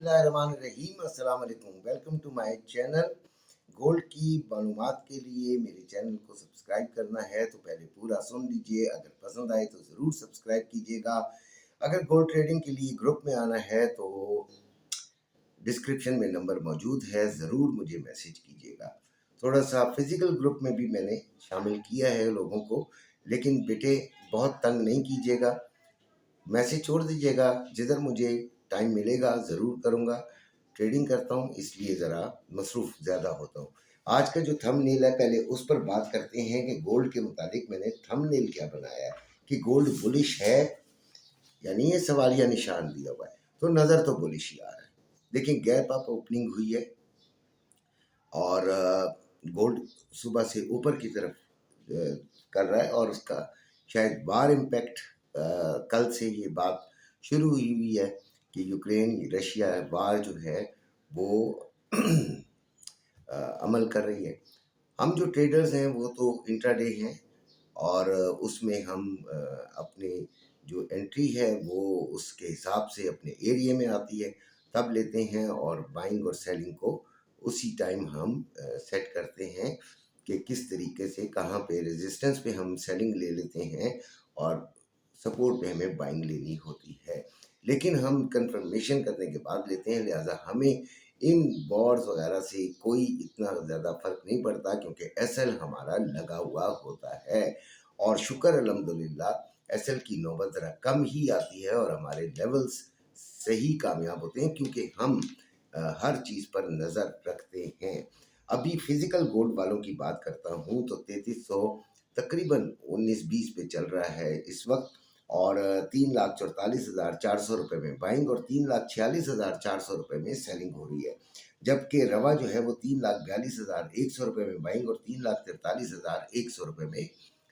बिस्मिल्लाहिर्रहमानिर्रहीम। अस्सलाम वालेकुम। Welcome to my channel. Gold की मालूमात के लिए मेरे चैनल को सब्सक्राइब करना है तो पहले पूरा सुन लीजिए। अगर पसंद आए तो ज़रूर सब्सक्राइब कीजिएगा। अगर गोल्ड ट्रेडिंग के लिए ग्रुप में आना है तो डिस्क्रिप्शन में नंबर मौजूद है, ज़रूर मुझे मैसेज कीजिएगा। थोड़ा सा फिज़िकल ग्रुप में भी मैंने शामिल किया है लोगों को, लेकिन बेटे बहुत तंग नहीं कीजिएगा, मैसेज छोड़ दीजिएगा। जिधर मुझे टाइम मिलेगा ज़रूर करूँगा। ट्रेडिंग करता हूँ इसलिए ज़रा मसरूफ़ ज़्यादा होता हूँ। आज का जो थंबनेल है पहले उस पर बात करते हैं कि गोल्ड के मुताबिक मैंने थंबनेल क्या बनाया है कि गोल्ड बुलिश है, यानी ये सवालिया निशान दिया हुआ है, तो नज़र तो बुलिश ही आ रहा है। देखिए गैप अप ओपनिंग हुई है और गोल्ड सुबह से ऊपर की तरफ कर रहा है और उसका शायद वार इम्पैक्ट कल से ये बात शुरू हुई है कि यूक्रेन रशिया वार जो है वो अमल कर रही है। हम जो ट्रेडर्स हैं वो तो इंट्राडे हैं और उसमें हम अपने जो एंट्री है वो उसके हिसाब से अपने एरिया में आती है तब लेते हैं और बाइंग और सेलिंग को उसी टाइम हम सेट करते हैं कि किस तरीके से कहाँ पे रेजिस्टेंस पे हम सेलिंग ले लेते हैं और सपोर्ट पे हमें बाइंग लेनी होती है। लेकिन हम कंफर्मेशन करने के बाद लेते हैं, लिहाजा हमें इन बॉर्ड्स वगैरह से कोई इतना ज़्यादा फ़र्क नहीं पड़ता क्योंकि एसएल हमारा लगा हुआ होता है और शुक्र अल्हम्दुलिल्लाह एसएल की नौबत ज़रा कम ही आती है और हमारे लेवल्स सही कामयाब होते हैं क्योंकि हम हर चीज़ पर नज़र रखते हैं। अभी फिज़िकल गोल्ड वालों की बात करता हूँ तो 3300 तकरीबन 19-20 पे चल रहा है इस वक्त और 3,44,400 रुपये में बाइंग और 3,46,400 रुपये में सेलिंग हो रही है। जबकि रवा जो है वो 3,42,100 रुपये में बाइंग और 3,43,100 रुपये में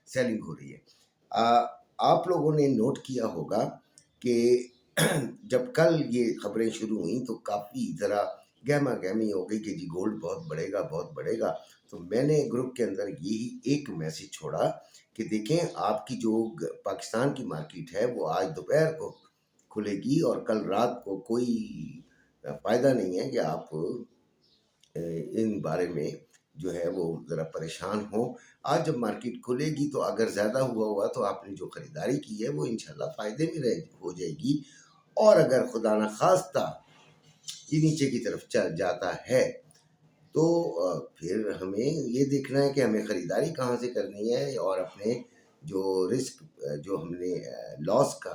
सेलिंग हो रही है। आप लोगों ने नोट किया होगा कि जब कल ये खबरें शुरू हुई तो काफ़ी ज़रा गहमा गहमी हो गई कि जी गोल्ड बहुत बढ़ेगा बहुत बढ़ेगा। तो मैंने ग्रुप के अंदर यही एक मैसेज छोड़ा कि देखें आपकी जो पाकिस्तान की मार्केट है वो आज दोपहर को खुलेगी और कल रात को कोई फ़ायदा नहीं है कि आप इन बारे में जो है वो ज़रा परेशान हो। आज जब मार्केट खुलेगी तो अगर ज़्यादा हुआ तो आपने जो ख़रीदारी की है वो इंशाल्लाह फ़ायदे में रह हो जाएगी और अगर खुदा न खास्ता ये नीचे की तरफ चल जाता है तो फिर हमें ये देखना है कि हमें ख़रीदारी कहाँ से करनी है और अपने जो रिस्क जो हमने लॉस का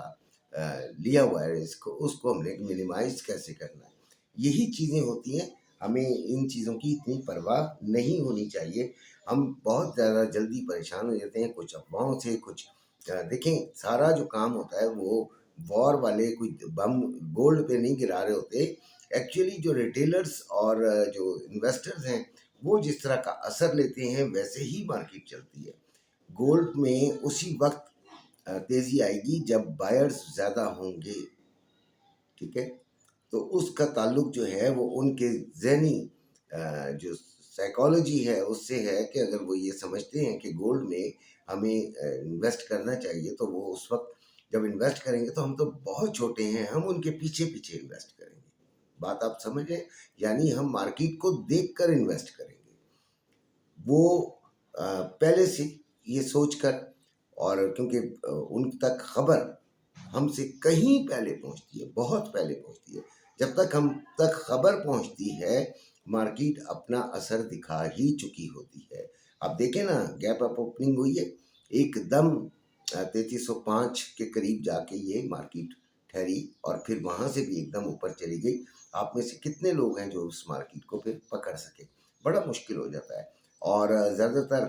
लिया हुआ है रिस्क उसको हमने मिनिमाइज़ कैसे करना है। यही चीज़ें होती हैं, हमें इन चीज़ों की इतनी परवाह नहीं होनी चाहिए। हम बहुत ज़्यादा जल्दी परेशान हो जाते हैं कुछ अफ़वाहों से, कुछ देखें सारा जो काम होता है वो वॉर वाले कोई बम गोल्ड पे नहीं गिरा रहे होते। एक्चुअली जो रिटेलर्स और जो इन्वेस्टर्स हैं वो जिस तरह का असर लेते हैं वैसे ही मार्केट चलती है। गोल्ड में उसी वक्त तेज़ी आएगी जब बायर्स ज़्यादा होंगे, ठीक है? तो उसका ताल्लुक जो है वो उनके ज़हनी जो साइकोलॉजी है उससे है कि अगर वो ये समझते हैं कि गोल्ड में हमें इन्वेस्ट करना चाहिए तो वो उस वक्त जब इन्वेस्ट करेंगे तो हम तो बहुत छोटे हैं, हम उनके पीछे पीछे इन्वेस्ट करेंगे। बात आप समझ रहे हैं? यानी हम मार्केट को देखकर इन्वेस्ट करेंगे। वो पहले से ये सोचकर और क्योंकि उन तक खबर हमसे कहीं पहले पहुंचती है, बहुत पहले पहुंचती है। जब तक हम तक खबर पहुंचती है मार्केट अपना असर दिखा ही चुकी होती है। अब देखें ना गैप अप ओपनिंग हुई है, एकदम 3305 के करीब जाके ये मार्केट ठहरी और फिर वहाँ से भी एकदम ऊपर चली गई। आप में से कितने लोग हैं जो उस मार्केट को फिर पकड़ सके? बड़ा मुश्किल हो जाता है और ज़्यादातर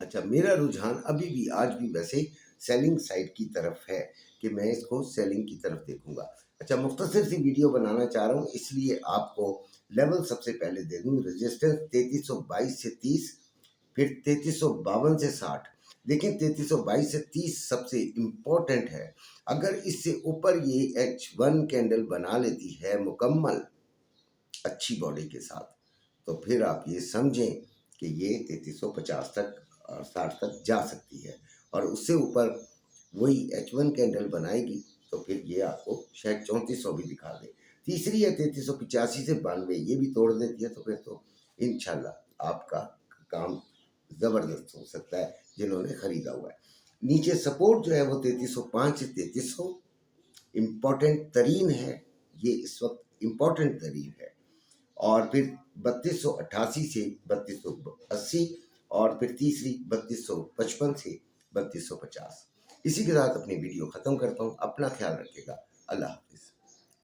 अच्छा मेरा रुझान अभी भी आज भी वैसे सेलिंग साइड की तरफ है कि मैं इसको सेलिंग की तरफ देखूंगा। अच्छा मुख्तसर सी वीडियो बनाना चाह रहा हूँ इसलिए आपको लेवल सबसे पहले दे दूँ। रेजिस्टेंस 3322 से 30, फिर 3352 से 60। देखिए 3322 से 30 सबसे इम्पोर्टेंट है। अगर इससे ऊपर ये H1 कैंडल बना लेती है मुकम्मल अच्छी बॉडी के साथ तो फिर आप ये समझें कि ये 3350 तक और 60 तक जा सकती है और उससे ऊपर वही H1 कैंडल बनाएगी तो फिर ये आपको शायद 3400 भी दिखा दे। तीसरी है 3385 से 92, ये भी तोड़ देती है तो फिर तो इंशाल्लाह आपका काम ज़बरदस्त हो सकता है जिन्होंने ख़रीदा हुआ है। नीचे सपोर्ट जो है वो 3305 से 3300 इम्पॉर्टेंट तरीन है, ये इस वक्त इम्पॉर्टेंट तरीन है। और फिर 3288 से 3280 और फिर तीसरी 3255 से 3250। इसी के साथ अपनी वीडियो ख़त्म करता हूँ। अपना ख्याल रखिएगा। अल्लाह हाफ़िज़।